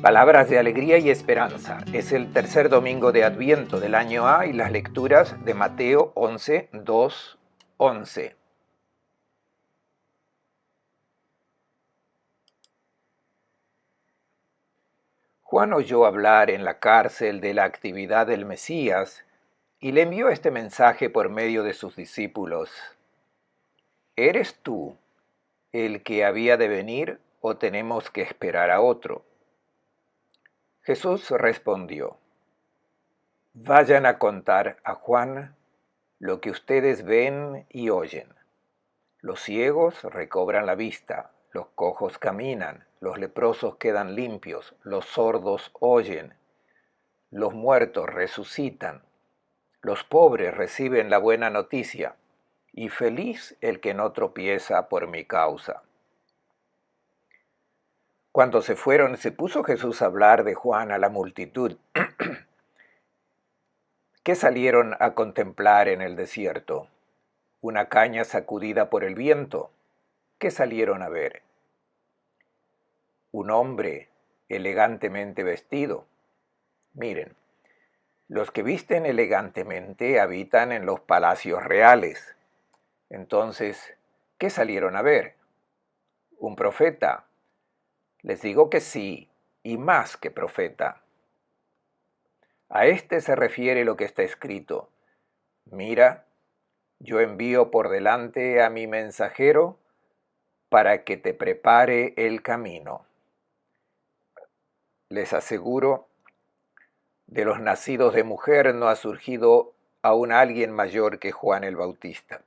Palabras de alegría y esperanza. Es el tercer domingo de Adviento del año A y las lecturas de Mateo 11, 2, 11. Juan oyó hablar en la cárcel de la actividad del Mesías y le envió este mensaje por medio de sus discípulos. ¿Eres tú el que había de venir o tenemos que esperar a otro? Jesús respondió: Vayan a contar a Juan lo que ustedes ven y oyen. Los ciegos recobran la vista, los cojos caminan, los leprosos quedan limpios, los sordos oyen, los muertos resucitan, los pobres reciben la buena noticia, y feliz el que no tropieza por mi causa. Cuando se fueron, se puso Jesús a hablar de Juan a la multitud. ¿Qué salieron a contemplar en el desierto? ¿Una caña sacudida por el viento? ¿Qué salieron a ver? Un hombre elegantemente vestido. Miren, los que visten elegantemente habitan en los palacios reales. Entonces, ¿qué salieron a ver? ¿Un profeta? Les digo que sí, y más que profeta. A este se refiere lo que está escrito. Mira, yo envío por delante a mi mensajero para que te prepare el camino. Les aseguro, de los nacidos de mujer no ha surgido aún alguien mayor que Juan el Bautista.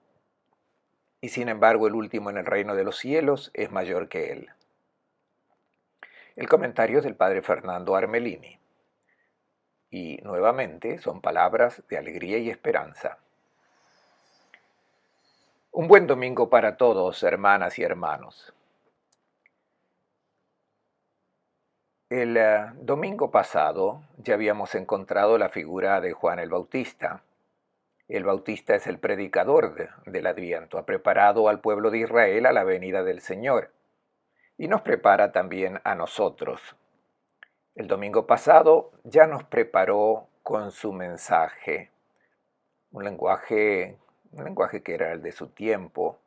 Y sin embargo el último en el reino de los cielos es mayor que él. El comentario es del padre Fernando Armelini. Y nuevamente son palabras de alegría y esperanza. Un buen domingo para todos, hermanas y hermanos. El domingo pasado ya habíamos encontrado la figura de Juan el Bautista. El Bautista es el predicador del Adviento, ha preparado al pueblo de Israel a la venida del Señor y nos prepara también a nosotros. El domingo pasado ya nos preparó con su mensaje, un lenguaje que era el de su tiempo,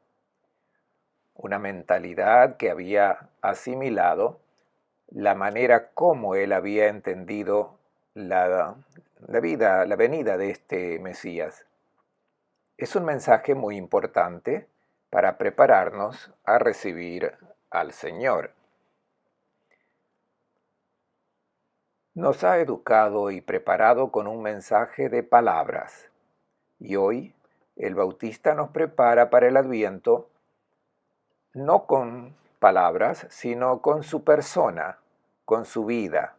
una mentalidad que había asimilado la manera como él había entendido la venida de este Mesías. Es un mensaje muy importante para prepararnos a recibir al Señor. Nos ha educado y preparado con un mensaje de palabras. Y hoy el Bautista nos prepara para el Adviento no con palabras, sino con su persona, con su vida.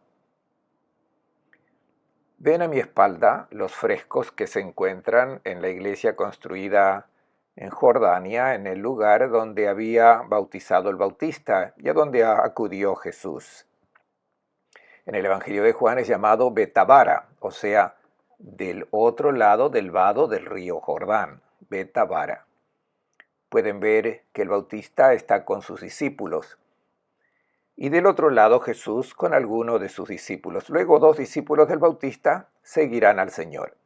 Ven a mi espalda los frescos que se encuentran en la iglesia construida en Jordania, en el lugar donde había bautizado el Bautista y a donde acudió Jesús. En el Evangelio de Juan es llamado Betabara, o sea, del otro lado del vado del río Jordán, Betabara. Pueden ver que el Bautista está con sus discípulos. Y del otro lado Jesús con alguno de sus discípulos. Luego 2 discípulos del Bautista seguirán al Señor.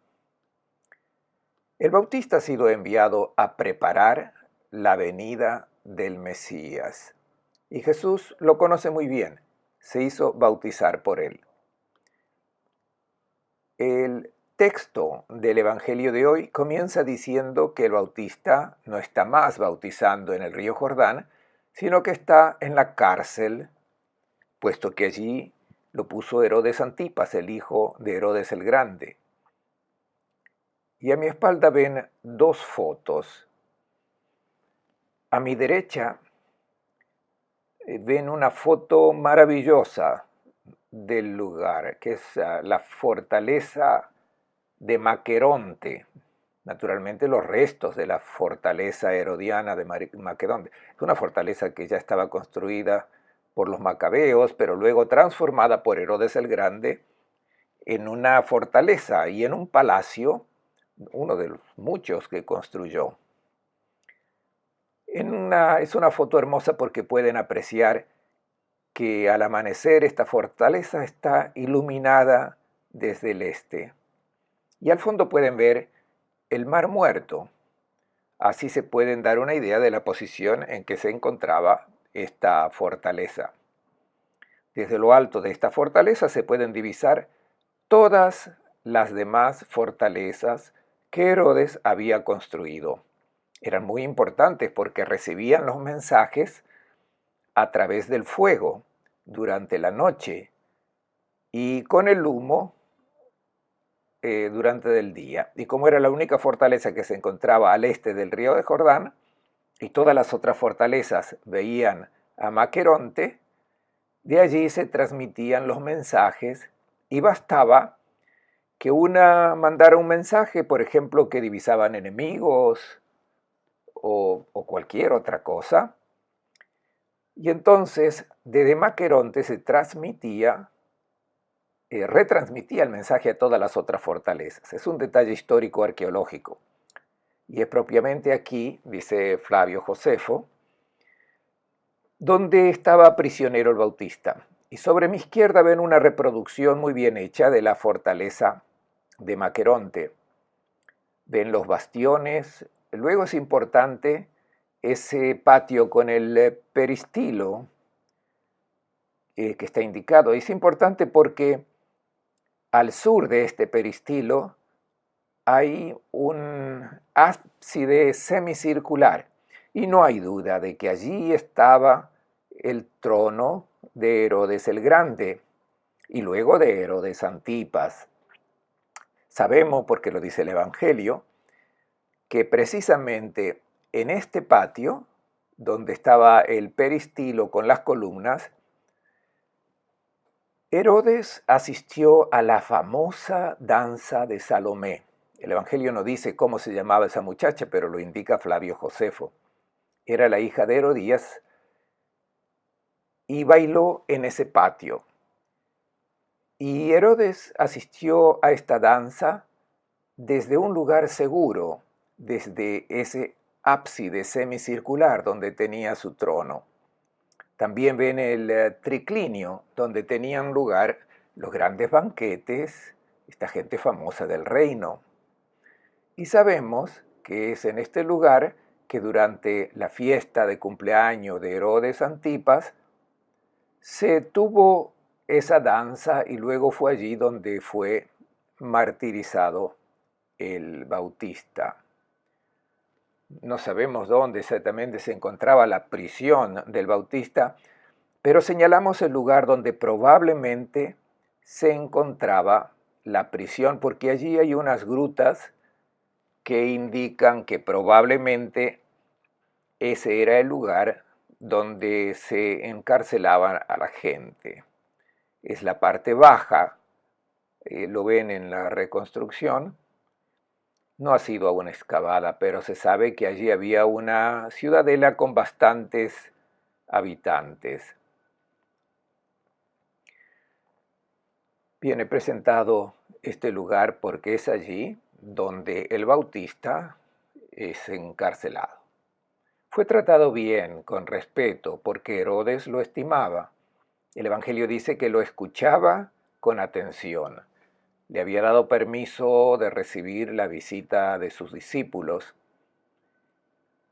El Bautista ha sido enviado a preparar la venida del Mesías. Y Jesús lo conoce muy bien. Se hizo bautizar por él. El texto del Evangelio de hoy comienza diciendo que el Bautista no está más bautizando en el río Jordán, sino que está en la cárcel, puesto que allí lo puso Herodes Antipas, el hijo de Herodes el Grande. Y a mi espalda ven 2 fotos. A mi derecha ven una foto maravillosa del lugar, que es la fortaleza de Maqueronte, naturalmente los restos de la fortaleza herodiana de Maqueronte. Es una fortaleza que ya estaba construida por los macabeos, pero luego transformada por Herodes el Grande en una fortaleza y en un palacio, uno de los muchos que construyó. Es una foto hermosa porque pueden apreciar que al amanecer esta fortaleza está iluminada desde el este. Y al fondo pueden ver el Mar Muerto. Así se pueden dar una idea de la posición en que se encontraba esta fortaleza. Desde lo alto de esta fortaleza se pueden divisar todas las demás fortalezas que Herodes había construido. Eran muy importantes porque recibían los mensajes a través del fuego durante la noche y con el humo durante el día. Y como era la única fortaleza que se encontraba al este del río de Jordán, y todas las otras fortalezas veían a Maqueronte, de allí se transmitían los mensajes y bastaba que una mandara un mensaje, por ejemplo, que divisaban enemigos o cualquier otra cosa, y entonces desde Maqueronte se transmitía, retransmitía el mensaje a todas las otras fortalezas. Es un detalle histórico arqueológico. Y es propiamente aquí, dice Flavio Josefo, donde estaba prisionero el Bautista. Y sobre mi izquierda ven una reproducción muy bien hecha de la fortaleza de Maqueronte. Ven los bastiones. Luego es importante ese patio con el peristilo que está indicado. Es importante porque al sur de este peristilo hay un ábside semicircular y no hay duda de que allí estaba el trono de Herodes el Grande y luego de Herodes Antipas. Sabemos, porque lo dice el Evangelio, que precisamente en este patio, donde estaba el peristilo con las columnas, Herodes asistió a la famosa danza de Salomé. El Evangelio no dice cómo se llamaba esa muchacha, pero lo indica Flavio Josefo. Era la hija de Herodías y bailó en ese patio. Y Herodes asistió a esta danza desde un lugar seguro, desde ese ábside semicircular donde tenía su trono. También ven el triclinio, donde tenían lugar los grandes banquetes, esta gente famosa del reino. Y sabemos que es en este lugar que durante la fiesta de cumpleaños de Herodes Antipas se tuvo esa danza y luego fue allí donde fue martirizado el Bautista. No sabemos dónde exactamente se encontraba la prisión del Bautista, pero señalamos el lugar donde probablemente se encontraba la prisión, porque allí hay unas grutas que indican que probablemente ese era el lugar donde se encarcelaban a la gente. Es la parte baja, lo ven en la reconstrucción. No ha sido aún excavada, pero se sabe que allí había una ciudadela con bastantes habitantes. Viene presentado este lugar porque es allí donde el Bautista es encarcelado. Fue tratado bien, con respeto, porque Herodes lo estimaba. El Evangelio dice que lo escuchaba con atención. Le había dado permiso de recibir la visita de sus discípulos.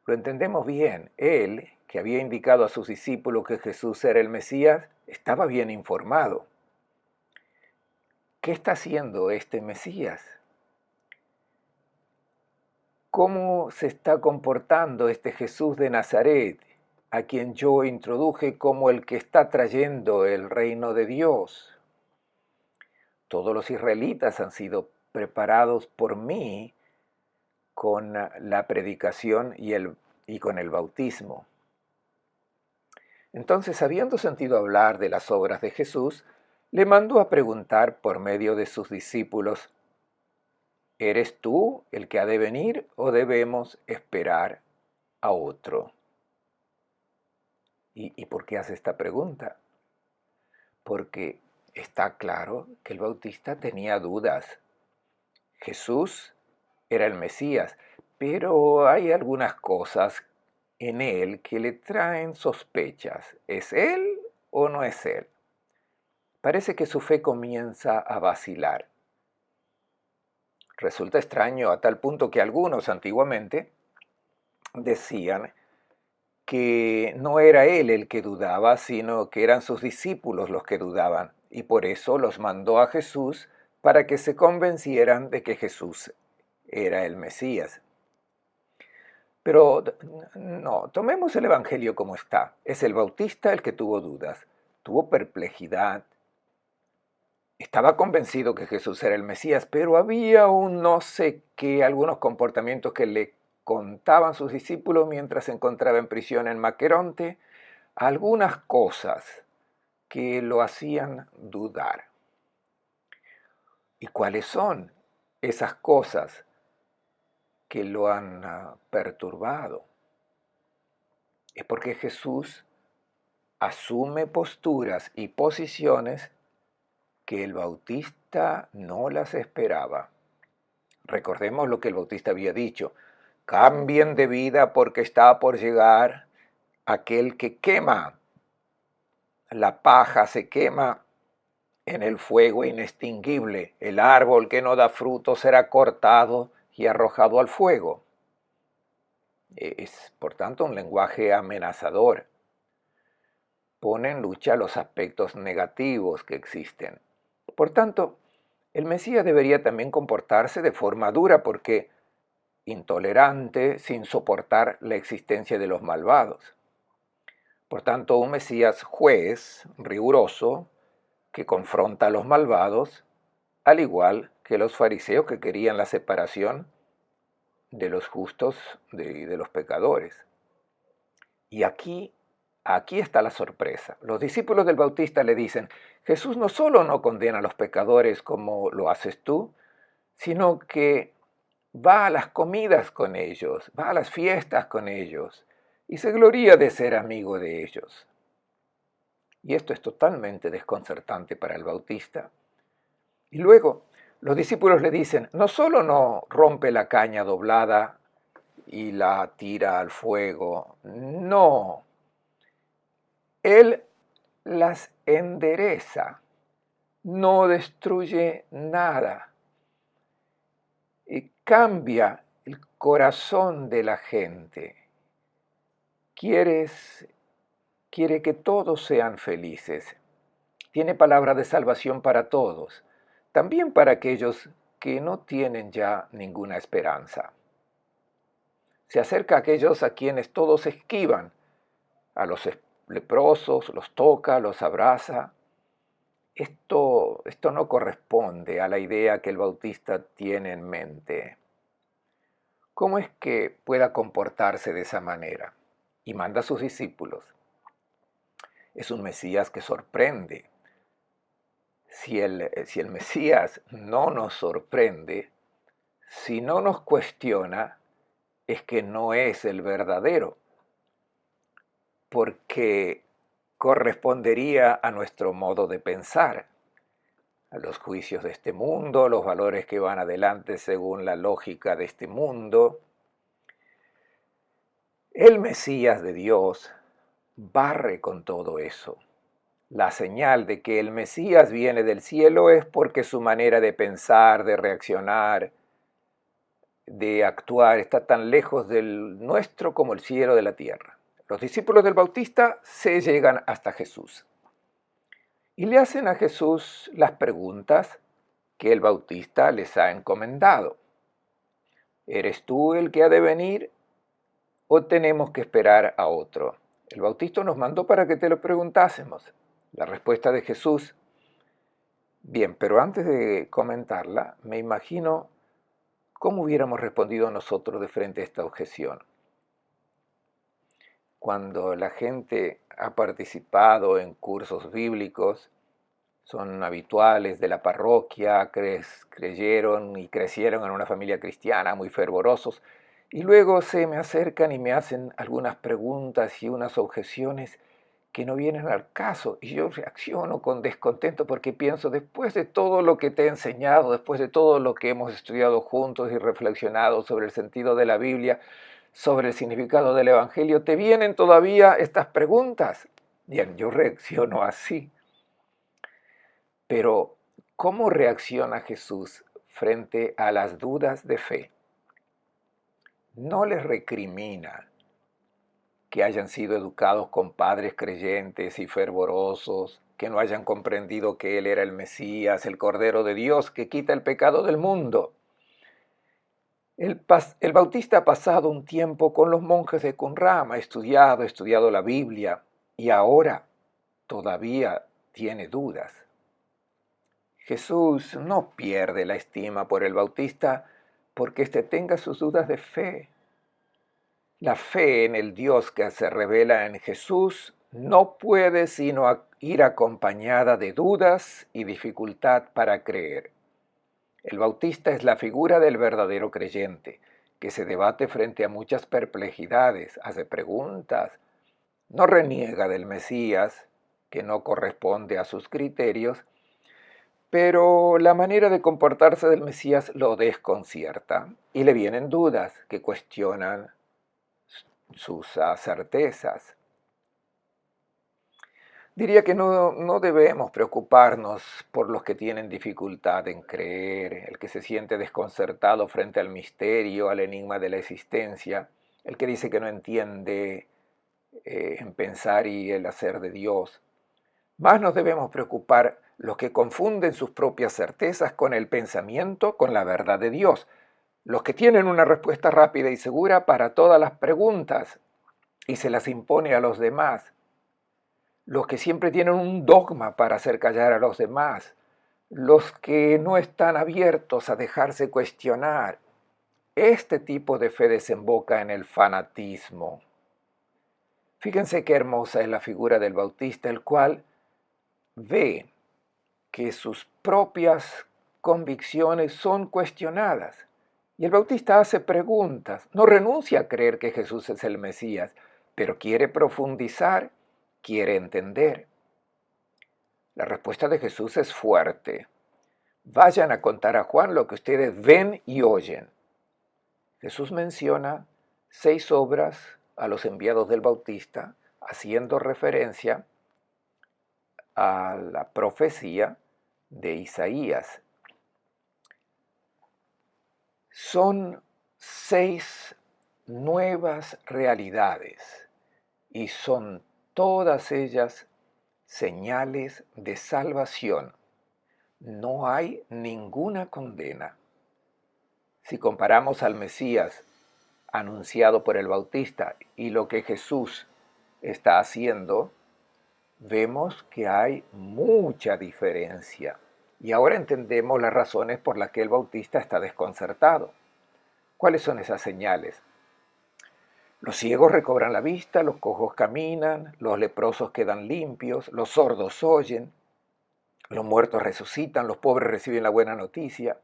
Lo entendemos bien. Él, que había indicado a sus discípulos que Jesús era el Mesías, estaba bien informado. ¿Qué está haciendo este Mesías? ¿Cómo se está comportando este Jesús de Nazaret, a quien yo introduje como el que está trayendo el reino de Dios? Todos los israelitas han sido preparados por mí con la predicación y con el bautismo. Entonces, habiendo sentido hablar de las obras de Jesús, le mandó a preguntar por medio de sus discípulos: ¿eres tú el que ha de venir o debemos esperar a otro? ¿Y por qué hace esta pregunta? Porque está claro que el Bautista tenía dudas. Jesús era el Mesías, pero hay algunas cosas en él que le traen sospechas. ¿Es él o no es Él? Parece que su fe comienza a vacilar. Resulta extraño a tal punto que algunos antiguamente decían que no era él el que dudaba, sino que eran sus discípulos los que dudaban, y por eso los mandó a Jesús para que se convencieran de que Jesús era el Mesías. Pero no, tomemos el Evangelio como está. Es el Bautista el que tuvo dudas, tuvo perplejidad. Estaba convencido que Jesús era el Mesías, pero había un no sé qué, algunos comportamientos que le contaban sus discípulos mientras se encontraba en prisión en Maqueronte, algunas cosas que lo hacían dudar. ¿Y cuáles son esas cosas que lo han perturbado? Es porque Jesús asume posturas y posiciones que el Bautista no las esperaba. Recordemos lo que el Bautista había dicho: cambien de vida porque está por llegar aquel que quema. La paja se quema en el fuego inextinguible. El árbol que no da fruto será cortado y arrojado al fuego. Es, por tanto, un lenguaje amenazador. Pone en lucha los aspectos negativos que existen. Por tanto, el Mesías debería también comportarse de forma dura porque intolerante, sin soportar la existencia de los malvados. Por tanto, un Mesías juez, riguroso, que confronta a los malvados, al igual que los fariseos que querían la separación de los justos y de los pecadores. Y aquí está la sorpresa. Los discípulos del Bautista le dicen: Jesús no solo no condena a los pecadores como lo haces tú, sino que va a las comidas con ellos, va a las fiestas con ellos y se gloría de ser amigo de ellos. Y esto es totalmente desconcertante para el Bautista. Y luego los discípulos le dicen: no solo no rompe la caña doblada y la tira al fuego, no, Él las endereza, no destruye nada y cambia el corazón de la gente. Quiere que todos sean felices. Tiene palabra de salvación para todos, también para aquellos que no tienen ya ninguna esperanza. Se acerca a aquellos a quienes todos esquivan, a los leprosos, los toca, los abraza. Esto no corresponde a la idea que el Bautista tiene en mente. ¿Cómo es que pueda comportarse de esa manera? Y manda a sus discípulos. Es un Mesías que sorprende. Si el Mesías no nos sorprende, si no nos cuestiona, es que no es el verdadero, porque correspondería a nuestro modo de pensar, a los juicios de este mundo, los valores que van adelante según la lógica de este mundo. El Mesías de Dios barre con todo eso. La señal de que el Mesías viene del cielo es porque su manera de pensar, de reaccionar, de actuar está tan lejos del nuestro como el cielo de la tierra. Los discípulos del Bautista se llegan hasta Jesús y le hacen a Jesús las preguntas que el Bautista les ha encomendado. ¿Eres tú el que ha de venir o tenemos que esperar a otro? El Bautista nos mandó para que te lo preguntásemos. La respuesta de Jesús: bien, pero antes de comentarla, me imagino cómo hubiéramos respondido nosotros de frente a esta objeción. Cuando la gente ha participado en cursos bíblicos, son habituales de la parroquia, creyeron y crecieron en una familia cristiana, muy fervorosos, y luego se me acercan y me hacen algunas preguntas y unas objeciones que no vienen al caso, y yo reacciono con descontento porque pienso: después de todo lo que te he enseñado, después de todo lo que hemos estudiado juntos y reflexionado sobre el sentido de la Biblia, sobre el significado del Evangelio, ¿te vienen todavía estas preguntas? Bien, yo reacciono así, pero ¿cómo reacciona Jesús frente a las dudas de fe? No les recrimina que hayan sido educados con padres creyentes y fervorosos, que no hayan comprendido que Él era el Mesías, el Cordero de Dios que quita el pecado del mundo. El Bautista ha pasado un tiempo con los monjes de Qumran, ha estudiado la Biblia y ahora todavía tiene dudas. Jesús no pierde la estima por el Bautista porque éste tenga sus dudas de fe. La fe en el Dios que se revela en Jesús no puede sino ir acompañada de dudas y dificultad para creer. El Bautista es la figura del verdadero creyente, que se debate frente a muchas perplejidades, hace preguntas, no reniega del Mesías, que no corresponde a sus criterios, pero la manera de comportarse del Mesías lo desconcierta y le vienen dudas que cuestionan sus certezas. Diría que no debemos preocuparnos por los que tienen dificultad en creer, el que se siente desconcertado frente al misterio, al enigma de la existencia, el que dice que no entiende en pensar y el hacer de Dios. Más nos debemos preocupar los que confunden sus propias certezas con el pensamiento, con la verdad de Dios, los que tienen una respuesta rápida y segura para todas las preguntas y se las impone a los demás, los que siempre tienen un dogma para hacer callar a los demás, los que no están abiertos a dejarse cuestionar. Este tipo de fe desemboca en el fanatismo. Fíjense qué hermosa es la figura del Bautista, el cual ve que sus propias convicciones son cuestionadas. Y el Bautista hace preguntas, no renuncia a creer que Jesús es el Mesías, pero quiere profundizar, quiere entender. La respuesta de Jesús es fuerte. Vayan a contar a Juan lo que ustedes ven y oyen. Jesús menciona 6 obras a los enviados del Bautista, haciendo referencia a la profecía de Isaías. Son 6 nuevas realidades y son todas ellas señales de salvación. No hay ninguna condena. Si comparamos al Mesías anunciado por el Bautista y lo que Jesús está haciendo, vemos que hay mucha diferencia. Y ahora entendemos las razones por las que el Bautista está desconcertado. ¿Cuáles son esas señales? Los ciegos recobran la vista, los cojos caminan, los leprosos quedan limpios, los sordos oyen, los muertos resucitan, los pobres reciben la buena noticia.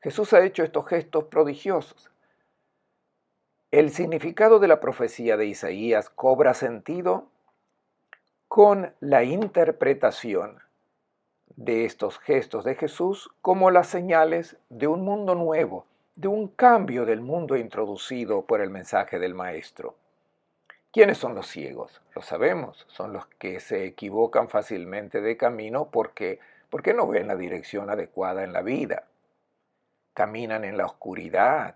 Jesús ha hecho estos gestos prodigiosos. El significado de la profecía de Isaías cobra sentido con la interpretación de estos gestos de Jesús como las señales de un mundo nuevo, de un cambio del mundo introducido por el mensaje del Maestro. ¿Quiénes son los ciegos? Lo sabemos, son los que se equivocan fácilmente de camino porque no ven la dirección adecuada en la vida. Caminan en la oscuridad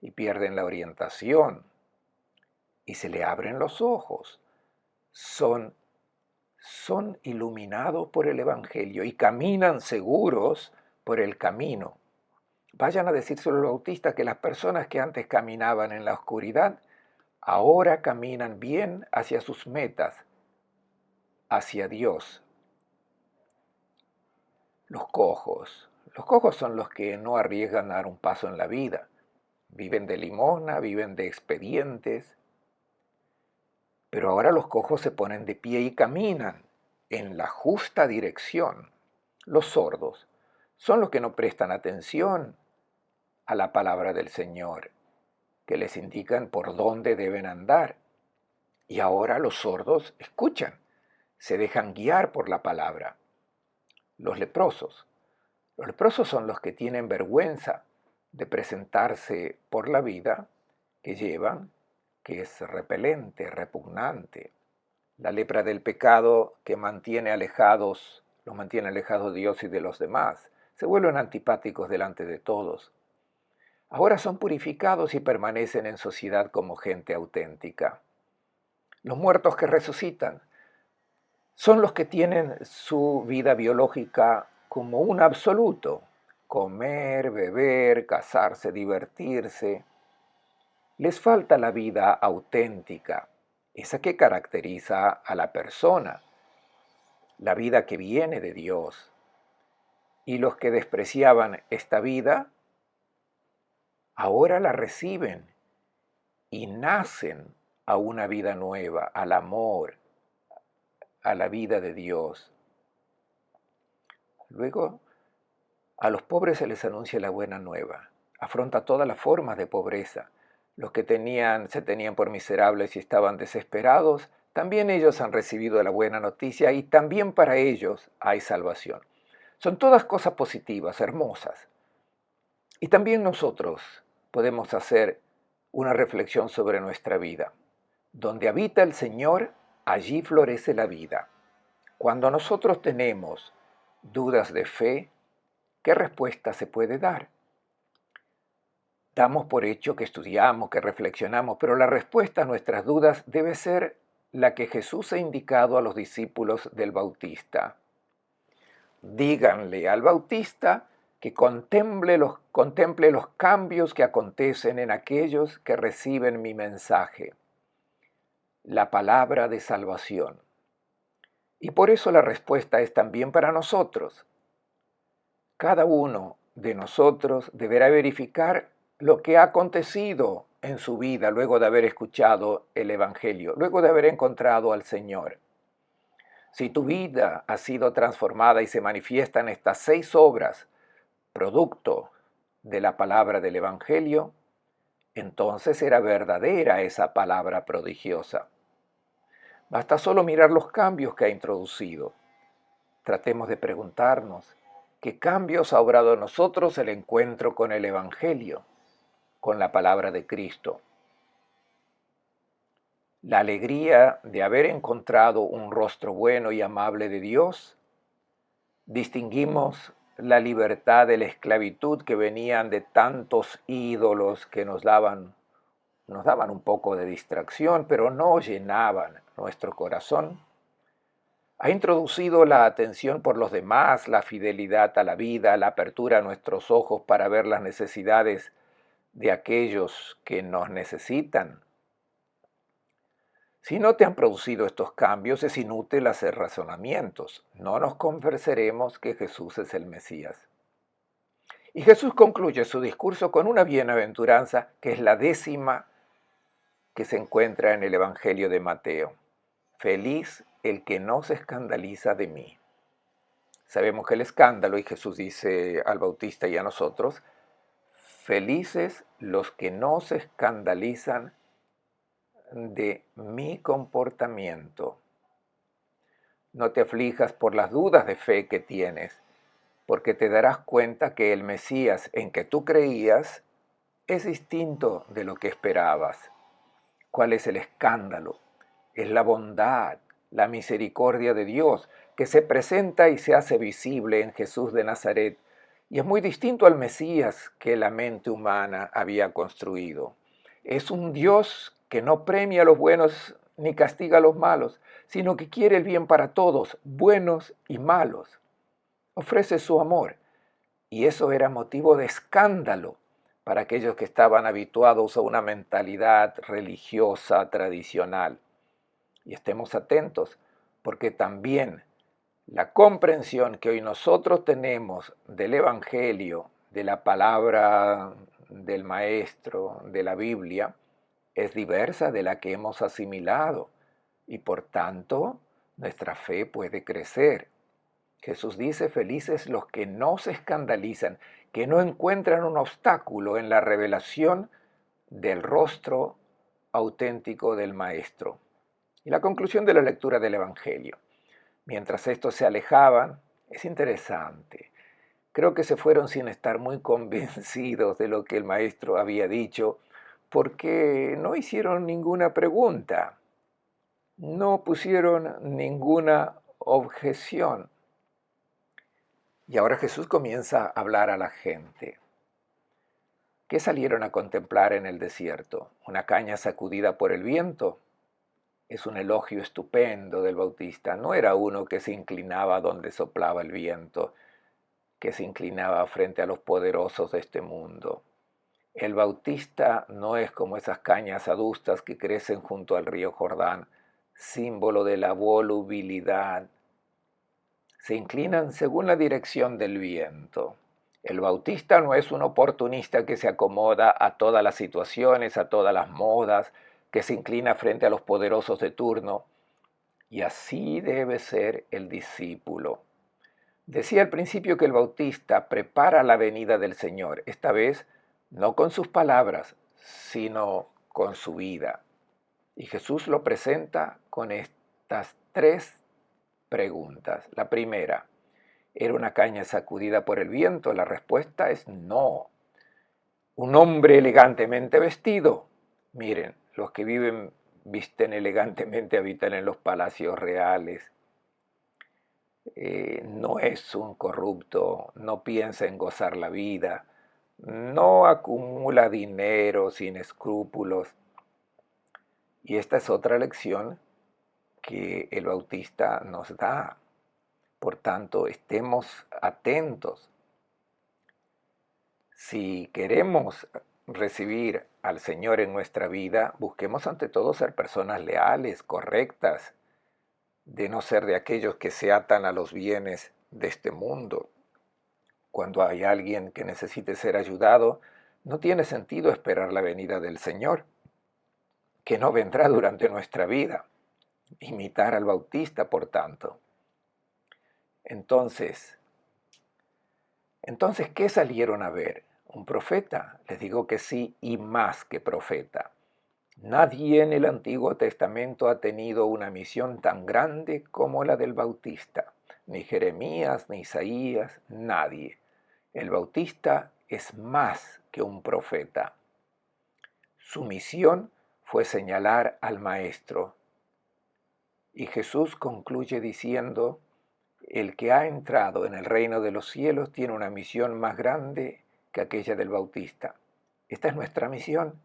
y pierden la orientación y se le abren los ojos. Son iluminados por el Evangelio y caminan seguros por el camino. Vayan a decírselo al Bautista que las personas que antes caminaban en la oscuridad, ahora caminan bien hacia sus metas, hacia Dios. Los cojos. Los cojos son los que no arriesgan a dar un paso en la vida. Viven de limosna, viven de expedientes. Pero ahora los cojos se ponen de pie y caminan en la justa dirección. Los sordos son los que no prestan atención a la palabra del Señor, que les indican por dónde deben andar. Y ahora los sordos escuchan, se dejan guiar por la palabra. Los leprosos. Los leprosos son los que tienen vergüenza de presentarse por la vida que llevan, que es repelente, repugnante. La lepra del pecado que los mantiene alejados de Dios y de los demás. Se vuelven antipáticos delante de todos. Ahora son purificados y permanecen en sociedad como gente auténtica. Los muertos que resucitan son los que tienen su vida biológica como un absoluto. Comer, beber, casarse, divertirse. Les falta la vida auténtica, esa que caracteriza a la persona, la vida que viene de Dios. Y los que despreciaban esta vida, ahora la reciben y nacen a una vida nueva, al amor, a la vida de Dios. Luego, a los pobres se les anuncia la buena nueva. Afronta todas las formas de pobreza. Los que se tenían por miserables y estaban desesperados, también ellos han recibido la buena noticia y también para ellos hay salvación. Son todas cosas positivas, hermosas. Y también nosotros podemos hacer una reflexión sobre nuestra vida. Donde habita el Señor, allí florece la vida. Cuando nosotros tenemos dudas de fe, ¿qué respuesta se puede dar? Damos por hecho que estudiamos, que reflexionamos, pero la respuesta a nuestras dudas debe ser la que Jesús ha indicado a los discípulos del Bautista. Díganle al Bautista que contemple los cambios que acontecen en aquellos que reciben mi mensaje, la palabra de salvación. Y por eso la respuesta es también para nosotros. Cada uno de nosotros deberá verificar lo que ha acontecido en su vida luego de haber escuchado el Evangelio, luego de haber encontrado al Señor. Si tu vida ha sido transformada y se manifiestan estas 6 obras, producto de la palabra del Evangelio, entonces será verdadera esa palabra prodigiosa. Basta solo mirar los cambios que ha introducido. Tratemos de preguntarnos, ¿qué cambios ha obrado en nosotros el encuentro con el Evangelio, con la palabra de Cristo? La alegría de haber encontrado un rostro bueno y amable de Dios. Distinguimos la libertad de la esclavitud que venían de tantos ídolos que nos daban un poco de distracción, pero no llenaban nuestro corazón. Ha introducido la atención por los demás, la fidelidad a la vida, la apertura a nuestros ojos para ver las necesidades de aquellos que nos necesitan. Si no te han producido estos cambios, es inútil hacer razonamientos. No nos convenceremos que Jesús es el Mesías. Y Jesús concluye su discurso con una bienaventuranza que es la 10ª que se encuentra en el Evangelio de Mateo. Feliz el que no se escandaliza de mí. Sabemos que el escándalo, y Jesús dice al Bautista y a nosotros, felices los que no se escandalizan de mi comportamiento. No te aflijas por las dudas de fe que tienes, porque te darás cuenta que el Mesías en que tú creías es distinto de lo que esperabas. ¿Cuál es el escándalo? Es la bondad, la misericordia de Dios, que se presenta y se hace visible en Jesús de Nazaret, y es muy distinto al Mesías que la mente humana había construido. Es un Dios que no premia a los buenos ni castiga a los malos, sino que quiere el bien para todos, buenos y malos. Ofrece su amor, y eso era motivo de escándalo para aquellos que estaban habituados a una mentalidad religiosa tradicional. Y estemos atentos, porque también la comprensión que hoy nosotros tenemos del Evangelio, de la palabra del Maestro, de la Biblia, es diversa de la que hemos asimilado y por tanto nuestra fe puede crecer. Jesús dice, felices los que no se escandalizan, que no encuentran un obstáculo en la revelación del rostro auténtico del Maestro. Y la conclusión de la lectura del Evangelio. Mientras estos se alejaban, es interesante. Creo que se fueron sin estar muy convencidos de lo que el Maestro había dicho, porque no hicieron ninguna pregunta. no pusieron ninguna objeción. Y ahora Jesús comienza a hablar a la gente. ¿Qué salieron a contemplar en el desierto? ¿Una caña sacudida por el viento? Es un elogio estupendo del Bautista. No era uno que se inclinaba donde soplaba el viento, que se inclinaba frente a los poderosos de este mundo. El Bautista no es como esas cañas adustas que crecen junto al río Jordán, símbolo de la volubilidad. Se inclinan según la dirección del viento. El Bautista no es un oportunista que se acomoda a todas las situaciones, a todas las modas, que se inclina frente a los poderosos de turno. Y así debe ser el discípulo. Decía al principio que el Bautista prepara la venida del Señor, esta vez no con sus palabras, sino con su vida. Y Jesús lo presenta con estas tres preguntas. La primera, ¿era una caña sacudida por el viento? La respuesta es no. ¿Un hombre elegantemente vestido? Miren, los que visten elegantemente, habitan en los palacios reales. No es un corrupto, no piensa en gozar la vida, no acumula dinero sin escrúpulos. Y esta es otra lección que el Bautista nos da. Por tanto, estemos atentos. Si queremos recibir al Señor en nuestra vida, busquemos ante todo ser personas leales, correctas, de no ser de aquellos que se atan a los bienes de este mundo. Cuando hay alguien que necesite ser ayudado, no tiene sentido esperar la venida del Señor, que no vendrá durante nuestra vida. Imitar al Bautista, por tanto. Entonces, ¿qué salieron a ver? ¿Un profeta? Les digo que sí, y más que profeta. Nadie en el Antiguo Testamento ha tenido una misión tan grande como la del Bautista. Ni Jeremías, ni Isaías, nadie. El Bautista es más que un profeta. Su misión fue señalar al Maestro. Y Jesús concluye diciendo, el que ha entrado en el reino de los cielos tiene una misión más grande que aquella del Bautista. Esta es nuestra misión.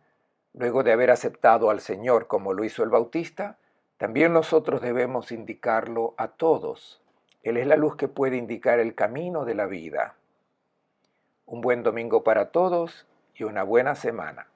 Luego de haber aceptado al Señor como lo hizo el Bautista, también nosotros debemos indicarlo a todos. Él es la luz que puede indicar el camino de la vida. Un buen domingo para todos y una buena semana.